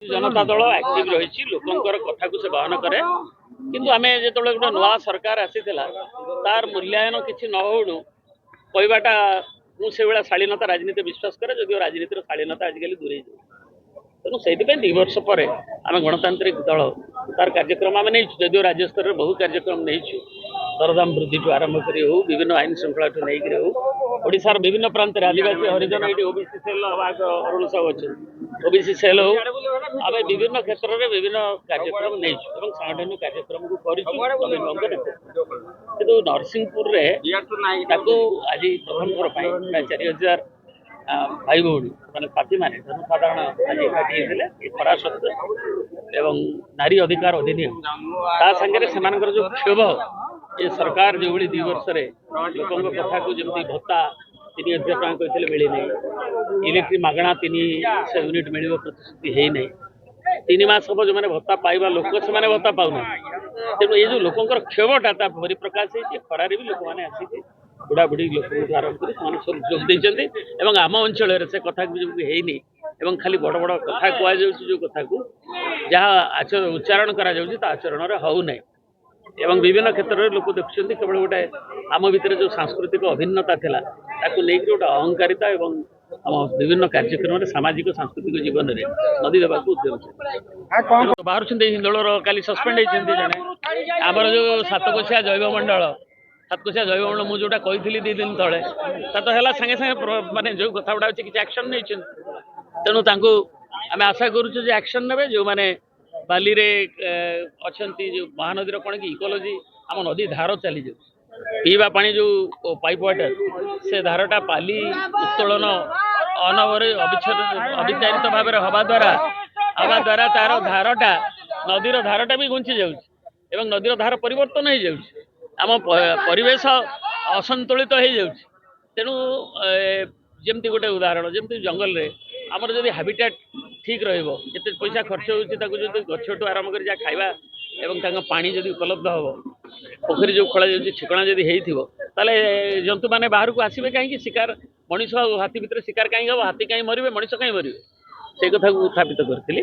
Janata Dal active रही लोकंर कथा को से बहन करे किंतु आम जो गोटे नुआ सरकार आसीला तार मूल्यांकन किसी न हो कहवाटा मुझे शालीनता राजनीति विश्वास करे जदिव राजनीतिर शालीनता आजिकल दूरे तेणु से 2 वर्ष पर आम गणतांत्रिक दल तार कार्यक्रम आम नहीं जदिव राज्य स्तर में बहु कार्यक्रम नहीं दरदाम वृद्धि आरंभ कर विभिन्न आईन श्रृंखला नहीं ओडार विभिन्न प्रांत आदिवासी हरिजन ये ओबीसी सेल अरुण साहू अच्छे ओबीसी सेल हो आम विभिन्न क्षेत्र में विभिन्न कार्यक्रम नहीं सांगठनिक कार्यक्रम को किंतु नरसिंहपुर आज प्रथम थर प्राय 4000 भाई भौणी मैंने साथी मैंने जनसाधारण आज एकाठी होते खरा सत्य एवं नारी अधिकार अधिनियम ता सागर से जो क्षोभ ये सरकार जो 2 वर्ष लोकों कथा को जमी भत्ता 3000 टଙ୍କା कहते मिली नहीं इलेक्ट्रिक मागणा 300 यूनिट मिल प्रतिश्रुति है नहीं 3 मास हम जो मैंने भत्ता पाइबा लोक से भत्ता पाऊना तेणु ये जो लोकंर क्षोभटा परिप्रकाश होती खरारे भी लोक मैंने आसिक बुढ़ा बुढ़ी लोक आरंभ कर सब जोग देते आम अंचल से कथा है खाली बड़ बड़ कथा कह जो कथा को जहाँ उच्चारण करण हो ना एवं विभिन्न क्षेत्र में लोक देखुं केवल गोटे आम भितर जो सांस्कृतिक अभिन्नता था नहीं गोटे अहंकारिता एवं आम विभिन्न कार्यक्रम सामाजिक सांस्कृतिक जीवन में नदी देवा उद्यम बाहर हिंदोलर काली सस्पेंड होती जड़े आमर जो सातकोशिया जैवमंडल सातकोशिया जैवमंडल मुझे जोटा कही 2 दिन तले तो है सागे सागे मानने जो कथा गुड़ा अच्छे किसी एक्शन नहीं तेणु आम आशा करुचु एक्शन ने जो मैंने बाली रे अच्छी जो महानदी कौन कि इकोलोजी आम नदी धार चली जाए पीवा पानी जो पाइप वाटर से धारटा पाली उत्तोलन अनवरे अविचारित भाव हवा द्वारा तार धारटा नदीर धारटा भी घुंची जाऊँ नदीर धार परिवर्तन हो जाऊँ आम परिवेश असंतुलित हो जाऊँ तेणु जमती गोटे उदाहरण जमती जंगल रे आमर जदि हाबिटाट ठीक रते पैसा खर्च हो गछटू आरंभ कर खाଇବା एवं पानी जदि उपलब्ध हम पोखरी जो खोल ठिकणा जदि होते जंतु मैंने बाहर को आसवे कहीं शिकार मनीष हाथी भितर शिकार कहीं हम हाथी कहीं मरवे मनीष कहीं मरवे से कथा को उत्थापित करी।